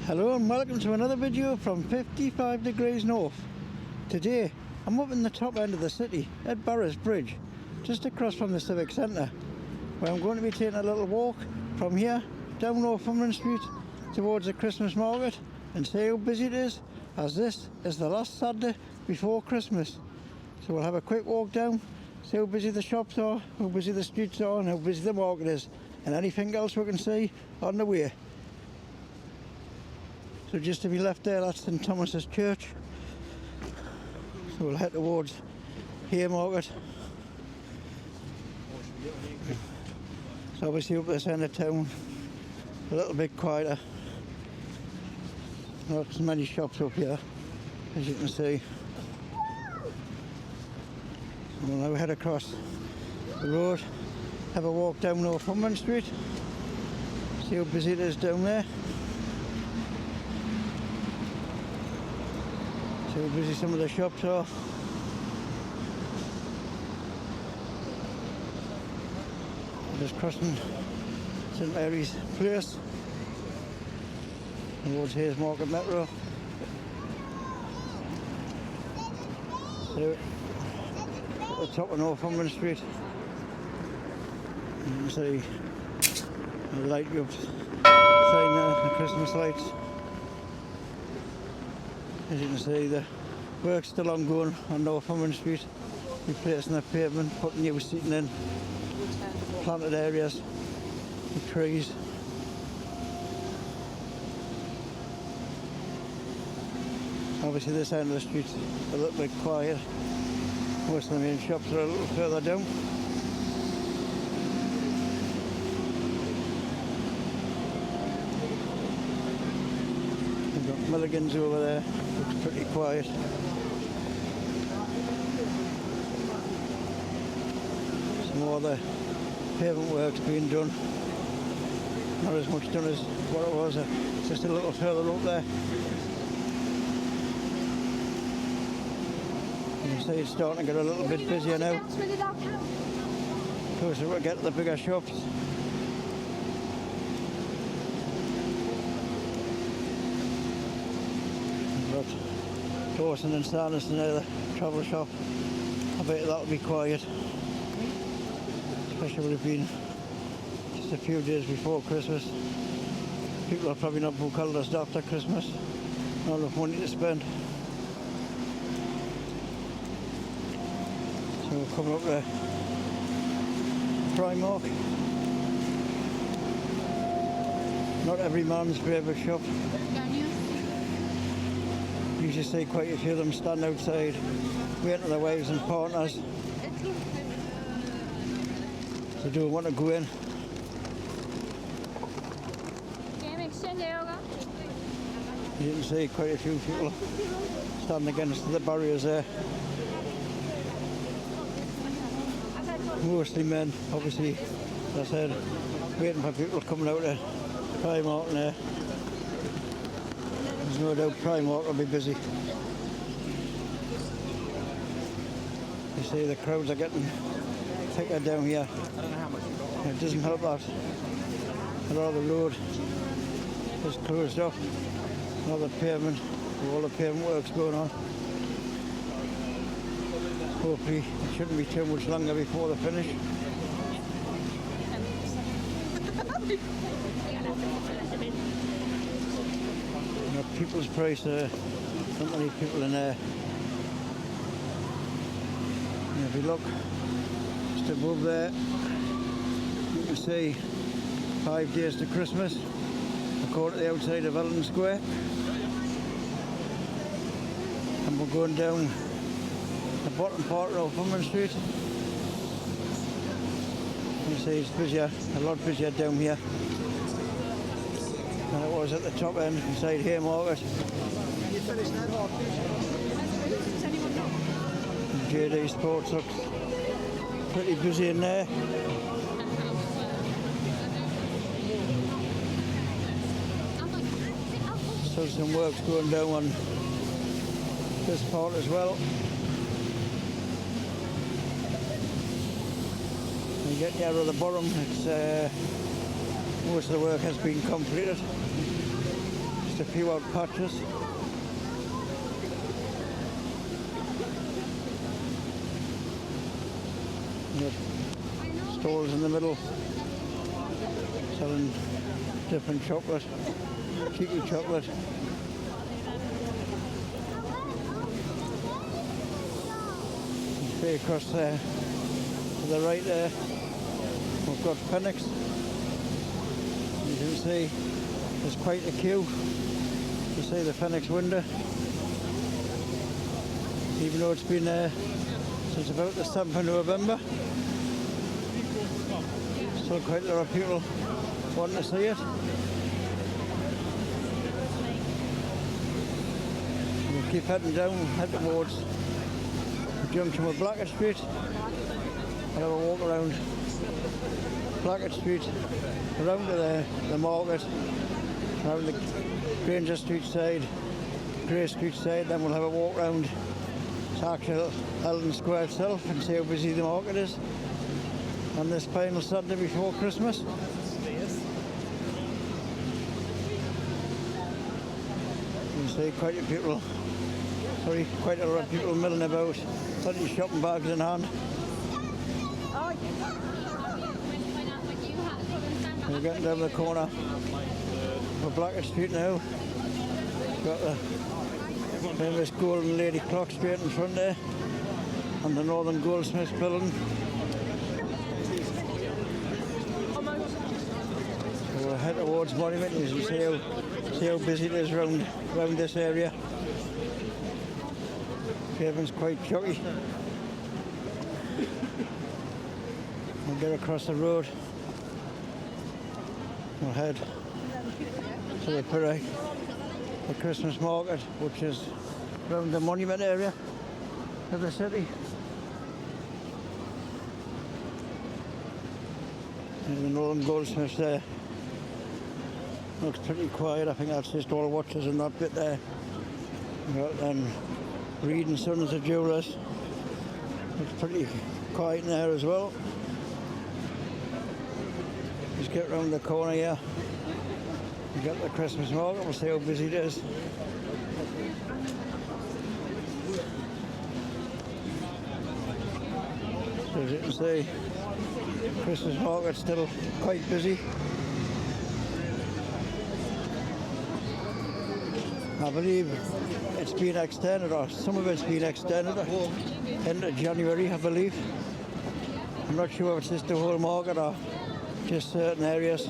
Hello and welcome to another video from 55 degrees north. Today I'm up in the top end of the city at Barras Bridge, just across from the Civic Centre, where I'm going to be taking a little walk from here down Northumberland Street towards the Christmas market and see how busy it is, as this is the last Saturday before Christmas. So we'll have a quick walk down, see how busy the shops are, how busy the streets are and how busy the market is, and anything else we can see on the way. So just to be left there, that's St Thomas's Church. So we'll head towards Haymarket. So obviously up the centre of town, a little bit quieter. Not as many shops up here, as you can see. We'll now head across the road, have a walk down Northumberland Street, see how busy it is down there. See how busy some of the shops are. Just crossing St Mary's Place towards Haymarket Metro. So at the top of Northumberland Street, you can see the light up sign there, the Christmas lights. As you can see, the work's still ongoing on Northumberland Street, replacing the pavement, putting new seating in, planted areas, the trees. Obviously this end of the street's a little bit quiet. Most of the main shops are a little further down. We've got Milligan's over there, looks pretty quiet. Some more of the pavement work's being done. Not as much done as what it was, just a little further up there. You can see it's starting to get a little bit busier now. Closer we get to the bigger shops. But Dawson and Sanderson there, the travel shop, I bet that'll be quiet. Especially with it being just a few days before Christmas. People are probably not book holidays after Christmas. Not enough money to spend. So we're coming up there. Primark. Not every man's favourite shop. You usually see quite a few of them stand outside waiting for their wives and partners. They don't want to go in. You can see quite a few people standing against the barriers there. Mostly men, obviously, as I said, waiting for people coming out of Primark there. There's no doubt Primark will be busy. You see the crowds are getting thicker down here. It doesn't help that a lot of the road is closed off. A lot of the pavement, all the pavement work's going on. Hopefully it shouldn't be too much longer before they finish. People's Price, not many people in there. And if you look just above there, you can see 5 days to Christmas. We're caught at the outside of Ellen Square. And we're going down the bottom part of Northumberland Street. You see it's busier, a lot busier down here than it was at the top end inside Haymarket. JD Sports looks pretty busy in there. So some work's going down on this part as well. You get near the bottom, it's most of the work has been completed. Just a few out patches. Stalls in the middle selling different chocolate, cheeky chocolate. Straight across there to the right there we've got Phoenix. You can see there's quite a queue to see the Phoenix window, even though it's been there since about the 7th of November. Still quite a lot of people wanting to see it. We'll keep heading down, head towards the junction with Blackett Street. I'll have a walk around Blackett Street, around to the market, around the Granger Street side, Grey Street side, then we'll have a walk around to actual Eldon Square itself and see how busy the market is on this final Saturday before Christmas. You can see quite a lot of people milling about, plenty of shopping bags in hand. We're getting down the corner of Blackett Street now. Got the famous Golden Lady clock straight in front there, and the Northern Goldsmiths building. We'll head towards Monument. You can see how busy it is around this area. Everyone's quite chocky. We'll get across the road. We'll head to the Christmas market, which is around the Monument area of the city. There's the Northern Goldsmiths there. Looks pretty quiet. I think that's just all the watches in that bit there. We've got Reed and Sons of Jewellers. Looks pretty quiet in there as well. Just get round the corner here. We've got the Christmas market. We'll see how busy it is. So as you can see, Christmas market's still quite busy. I believe it's been extended, or some of it's been extended into January, I believe. I'm not sure if it's just the whole market or just certain areas.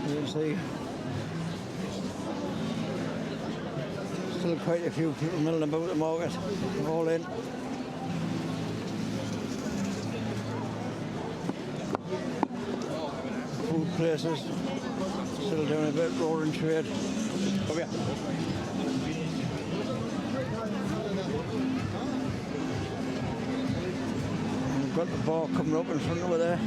You can see still quite a few people milling about the market, all in. Food places still doing a bit roaring trade. Oh yeah. And we've got the bar coming up in front over there.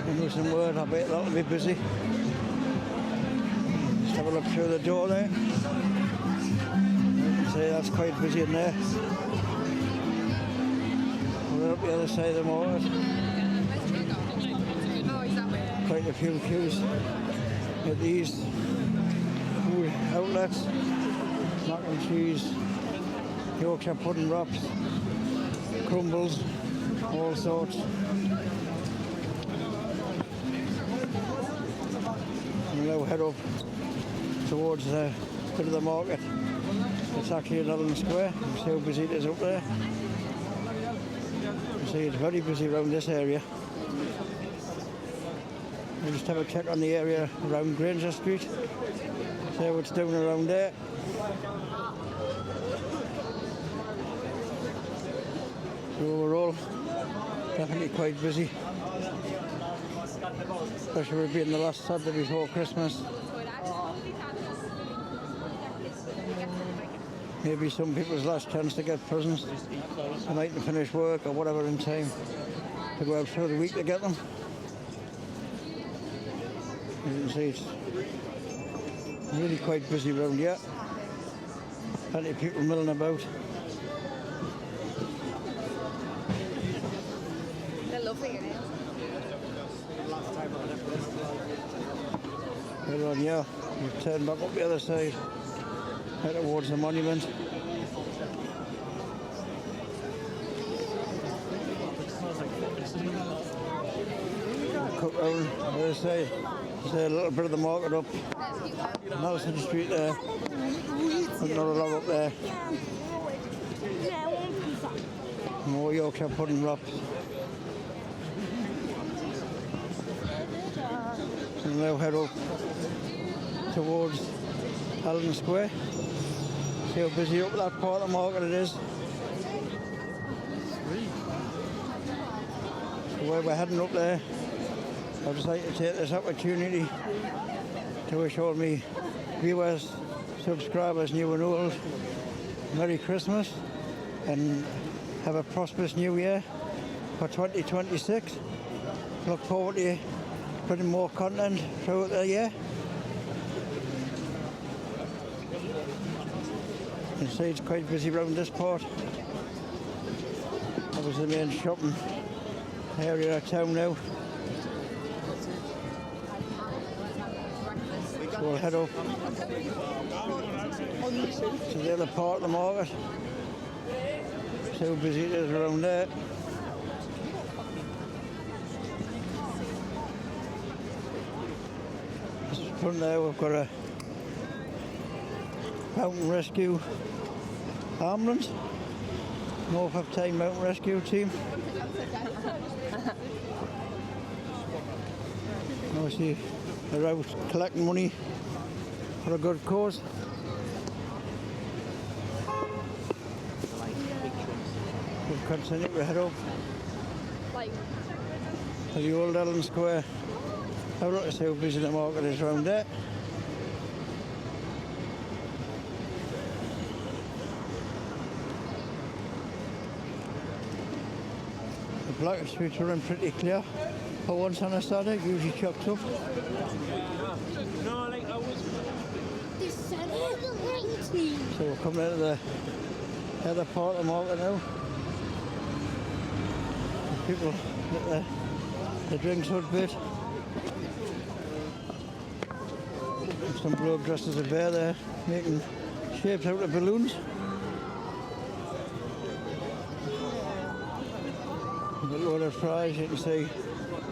Give me some word, I bet that'll be busy. Just have a look through the door there. You can see that's quite busy in there. We're up the other side of the market. Quite a few queues at these food outlets. Mac and cheese, Yorkshire pudding wraps, crumbles, all sorts. We'll now head up towards the bit of the market. It's actually in Eldon Square. See how busy it is up there. You see it's very busy around this area. We'll just have a check on the area around Granger Street. See how it's doing around there. So overall, definitely quite busy. Especially with it being the last Saturday before Christmas. Maybe some people's last chance to get presents tonight to finish work or whatever in time to go out through the week to get them. You can see it's really quite busy around here. Plenty of people milling about. They're lovely, aren't they? Later on, yeah, we'll turn back up the other side, head towards the monument. Cut round the other side. There's a little bit of the market up. Nelson Street there. Another lot up there. More Yorkshire pudding wraps. And now head up towards Allen Square. See how busy up that part of the market it is. So where we're heading up there, I'd just like to take this opportunity to wish all my viewers, subscribers, new and old, Merry Christmas and have a prosperous new year for 2026. Look forward to putting more content throughout the year. You can see it's quite busy around this part. That was the main shopping area of town now. So we'll head up to the other part of the market. See how busy it is around there. Front there we've got a mountain rescue ambulance, North of Tyne mountain rescue team. Obviously they're out collecting money for a good cause. We'll continue to head up to the old Allen Square. Have a look to see how busy the market is around there. The Blackett streets are running pretty clear. For once on a Saturday, usually chopped up. So we're coming out of the other part of the market now. People get the drinks out bit. Some bloke dressed as a bear there, making shapes out of balloons. A load of fries, you can see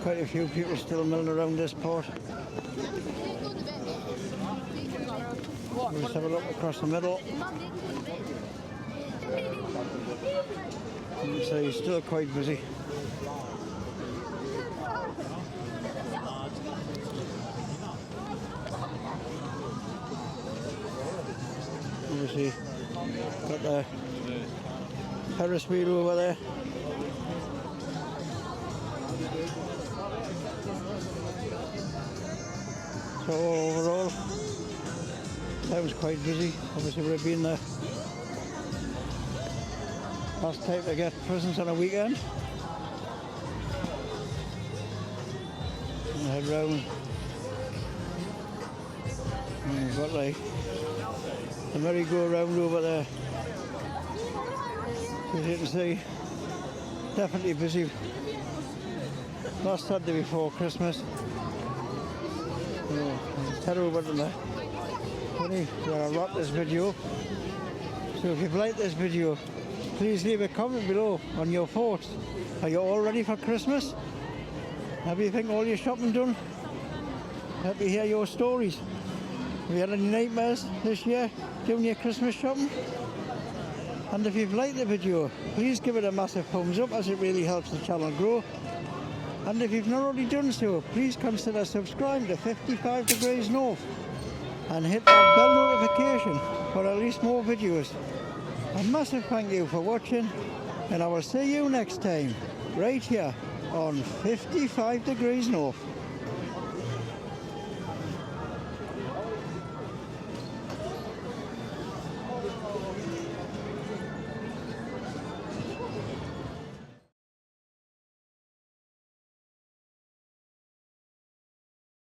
quite a few people still milling around this part. We'll just have a look across the middle. You can see it's still quite busy. Obviously, got the Ferris wheel over there. So overall, that was quite busy. Obviously, we've been the last time to get presents on a weekend. And head round. And we've got like the merry-go-round over there. As you can see, definitely busy. Last Saturday before Christmas. Head over to the funny where I wrap this video up. So if you've liked this video, please leave a comment below on your thoughts. Are you all ready for Christmas? Have you think all your shopping done? Let me hear your stories. Have you had any nightmares this year doing your Christmas shopping? And if you've liked the video, please give it a massive thumbs up as it really helps the channel grow. And if you've not already done so, please consider subscribing to 55 Degrees North and hit that bell notification for at least more videos. A massive thank you for watching, and I will see you next time, right here on 55 Degrees North.